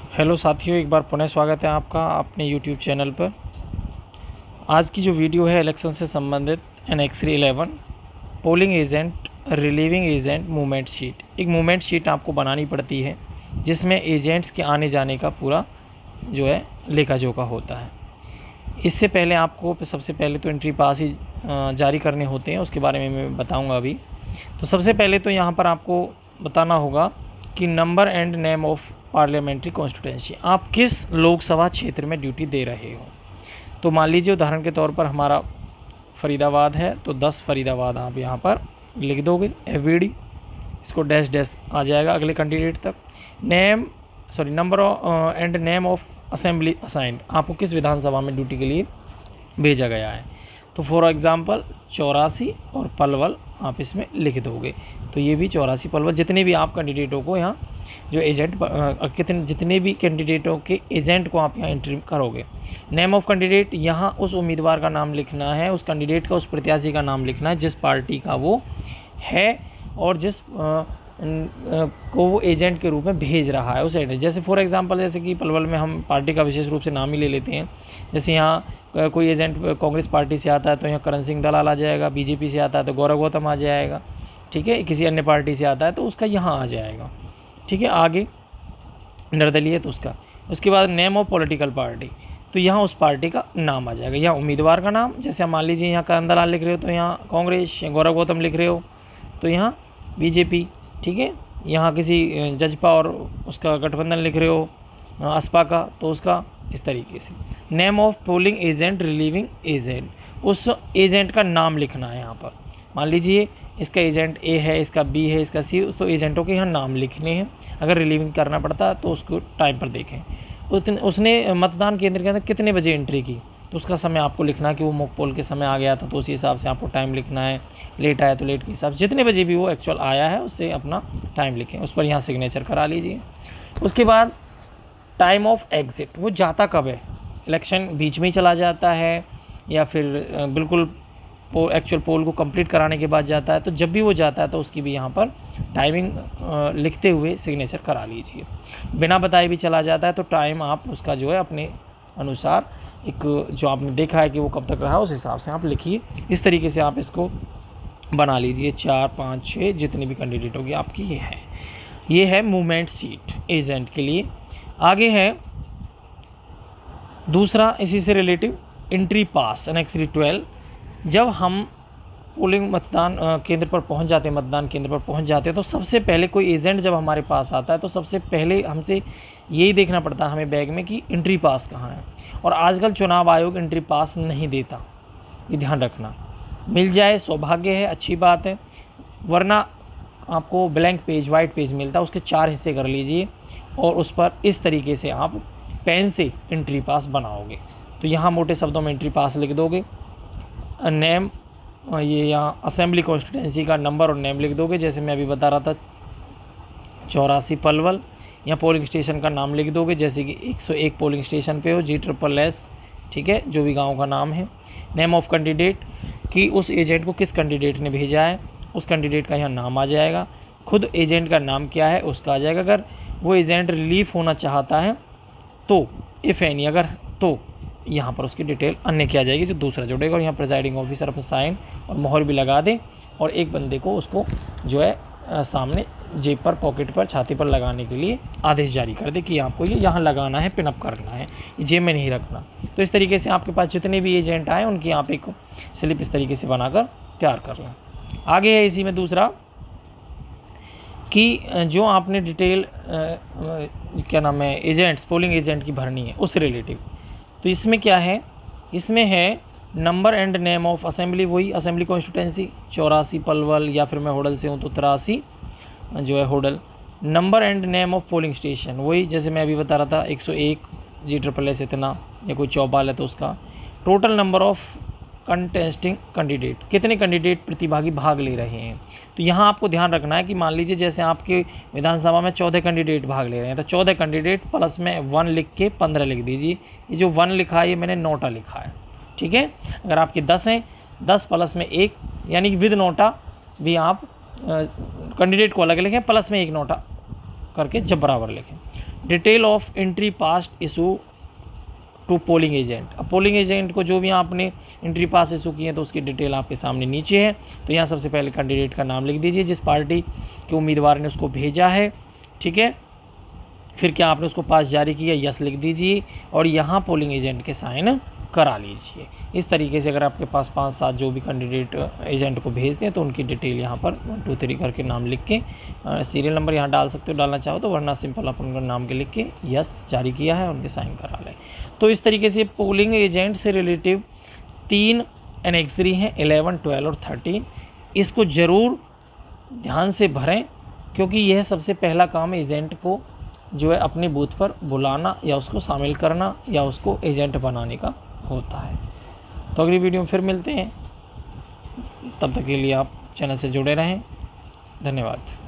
Hello साथियों, एक बार पुनः स्वागत है आपका अपने यूट्यूब चैनल पर। आज की जो वीडियो है इलेक्शन से संबंधित annex 11 polling agent relieving agent movement sheet. एक मूवमेंट शीट आपको बनानी पड़ती है जिसमें एजेंट्स के आने जाने का पूरा जो है लेखा जोखा होता है। इससे पहले आपको सबसे पहले तो एंट्री पास ही जारी करने होते हैं, उसके बारे में मैं बताऊँगा अभी। तो सबसे पहले तो यहाँ पर आपको बताना होगा कि number and name of parliamentary constituency, आप किस लोकसभा क्षेत्र में ड्यूटी दे रहे हो। तो मान लीजिए उदाहरण के तौर पर हमारा फरीदाबाद है, तो 10 फरीदाबाद आप यहाँ पर लिख दोगे एवडी, इसको डैश डैश आ जाएगा अगले कैंडिडेट तक। Number and name of assembly assigned, आपको किस विधानसभा में ड्यूटी के लिए भेजा गया है। तो फॉर एग्ज़ाम्पल 84 और पलवल आप इसमें लिख दोगे। तो ये भी 84 पलवल, जितने भी आप कैंडिडेटों को यहाँ जो एजेंट जितने भी कैंडिडेटों के एजेंट को आप यहाँ एंट्री करोगे। नेम ऑफ कैंडिडेट, यहाँ उस उम्मीदवार का नाम लिखना है, उस कैंडिडेट का, उस प्रत्याशी का नाम लिखना है जिस पार्टी का वो है और जिस को वो एजेंट के रूप में भेज रहा है उस एजेंट। जैसे फॉर एग्जांपल, जैसे कि पलवल में हम पार्टी का विशेष रूप से नाम ही ले लेते हैं। जैसे यहाँ कोई एजेंट कांग्रेस पार्टी से आता है तो यहाँ करण सिंह दलाल आ जाएगा, बीजेपी से आता है तो गौरव गौतम आ जाएगा, ठीक है। किसी अन्य पार्टी से आता है तो उसका यहाँ आ जाएगा, ठीक है। आगे निर्दलीय है तो उसका। उसके बाद नेम ऑफ पॉलिटिकल पार्टी, तो यहाँ उस पार्टी का नाम आ जाएगा। यहाँ उम्मीदवार का नाम, जैसे मान लीजिए यहाँ करण दलाल लिख रहे हो तो यहाँ कांग्रेस, गौरव गौतम लिख रहे हो तो यहाँ बीजेपी, ठीक है। यहाँ किसी जजपा और उसका गठबंधन लिख रहे हो असपा का तो उसका, इस तरीके से। Name of polling agent relieving agent, उस एजेंट का नाम लिखना है यहाँ पर। मान लीजिए इसका एजेंट ए है, इसका बी है, इसका सी, तो एजेंटों के यहाँ नाम लिखने हैं। अगर रिलीविंग करना पड़ता तो उसको टाइम पर देखें। उसने मतदान केंद्र के अंदर कितने बजे एंट्री की तो उसका समय आपको लिखना है कि वो मॉक पोल के समय आ गया था तो उसी हिसाब से आपको टाइम लिखना है। लेट आया तो लेट के हिसाब से, जितने बजे भी वो एक्चुअल आया है उससे अपना टाइम लिखें, उस पर यहाँ सिग्नेचर करा लीजिए। उसके बाद टाइम ऑफ एग्ज़िट, वो जाता कब है, इलेक्शन बीच में ही चला जाता है या फिर बिल्कुल एक्चुअल पोल को कंप्लीट कराने के बाद जाता है। तो जब भी वो जाता है तो उसकी भी यहाँ पर टाइमिंग लिखते हुए सिग्नेचर करा लीजिए। बिना बताए भी चला जाता है तो टाइम आप उसका जो है अपने अनुसार एक जो आपने देखा है कि वो कब तक रहा उस हिसाब से आप लिखिए। इस तरीके से आप इसको बना लीजिए। 4, 5, 6 जितनी भी कैंडिडेट होगी आपकी ये है मूवमेंट सीट एजेंट के लिए। आगे है दूसरा इसी से रिलेटिव एंट्री पास एनेक्स 12। जब हम पोलिंग मतदान केंद्र पर पहुंच जाते हैं, मतदान केंद्र पर पहुंच जाते हैं तो सबसे पहले कोई एजेंट जब हमारे पास आता है तो सबसे पहले हमसे यही देखना पड़ता है हमें बैग में कि एंट्री पास कहाँ है। और आजकल चुनाव आयोग एंट्री पास नहीं देता, ये ध्यान रखना। मिल जाए सौभाग्य है, अच्छी बात है, वरना आपको ब्लैंक पेज, वाइट पेज मिलता है, उसके 4 हिस्से कर लीजिए और उस पर इस तरीके से आप पेन से एंट्री पास बनाओगे। तो यहाँ मोटे शब्दों में एंट्री पास लिख दोगे। नेम, ये यहाँ असेंबली कॉन्स्टिट्यूंसी का नंबर और नेम लिख दोगे। जैसे मैं अभी बता रहा था 84 पलवल, यहाँ पोलिंग स्टेशन का नाम लिख दोगे। जैसे कि 101 पोलिंग स्टेशन पे हो, G SSS, ठीक है, जो भी गांव का नाम है। नेम ऑफ कैंडिडेट, कि उस एजेंट को किस कैंडिडेट ने भेजा है, उस कैंडिडेट का यहाँ नाम आ जाएगा। खुद एजेंट का नाम क्या है उसका आ जाएगा। अगर वो एजेंट रिलीफ होना चाहता है तो इफ़ एनी, अगर तो यहाँ पर उसकी डिटेल अन्य की आ जाएगी जो दूसरा जोड़ेगा। और यहाँ प्रिजाइडिंग ऑफिसर अपना साइन और मोहर भी लगा दे और एक बंदे को उसको जो है सामने जेब पर, पॉकेट पर, छाती पर लगाने के लिए आदेश जारी कर दे कि आपको ये यहाँ लगाना है, पिनअप करना है, जेब में नहीं रखना। तो इस तरीके से आपके पास जितने भी एजेंट आए उनकी आप एक स्लिप इस तरीके से बनाकर तैयार कर लें। आगे है इसी में दूसरा कि जो आपने डिटेल क्या नाम है एजेंट्स, पोलिंग एजेंट की भरनी है उससे रिलेटिव। तो इसमें क्या है, इसमें है number and name of assembly, वही असेंबली कॉन्स्टिट्यूंसी 84 पलवल, या फिर मैं होडल से हूँ तो 83 जो है Hodal. Number and name of polling station, वही जैसे मैं अभी बता रहा था 101 G SSS इतना, या कोई चौपाल है तो उसका। Total number of contesting candidate, कितने कैंडिडेट प्रतिभागी भाग ले रहे हैं। तो यहाँ आपको ध्यान रखना है कि मान लीजिए जैसे आपके विधानसभा में 14 कैंडिडेट भाग ले रहे हैं तो 14 कैंडिडेट प्लस में 1 लिख के 15 लिख दीजिए। ये जो 1 लिखा है ये मैंने नोटा लिखा है, ठीक है। अगर आपके 10 हैं, 10 प्लस में 1 यानी कि विद नोटा भी आप कैंडिडेट को अलग लिखें, प्लस में 1 नोटा करके जब बराबर लिखें। Detail of entry past issue to polling agent. अब पोलिंग एजेंट को जो भी आपने एंट्री पास इशू की है तो उसकी डिटेल आपके सामने नीचे है। तो यहाँ सबसे पहले कैंडिडेट का नाम लिख दीजिए जिस पार्टी के उम्मीदवार ने उसको भेजा है, ठीक है। फिर क्या आपने उसको पास जारी किया, यस लिख दीजिए और यहाँ पोलिंग एजेंट के साइन करा लीजिए। इस तरीके से अगर आपके पास 5-7 जो भी कैंडिडेट एजेंट को भेजते हैं तो उनकी डिटेल यहाँ पर 1 2 3 करके नाम लिख के सीरियल नंबर यहाँ डाल सकते हो, डालना चाहो तो, वरना सिंपल अपन उनका नाम के लिख के यस जारी किया है उनके साइन करा लें। तो इस तरीके से पोलिंग एजेंट से रिलेटिव 3 एनेक्सरी हैं 11, 12 और 13। इसको ज़रूर ध्यान से भरें क्योंकि यह सबसे पहला काम एजेंट को जो है अपने बूथ पर बुलाना या उसको शामिल करना या उसको एजेंट बनाने का होता है। तो अगली वीडियो में फिर मिलते हैं, तब तक के लिए आप चैनल से जुड़े रहें। धन्यवाद।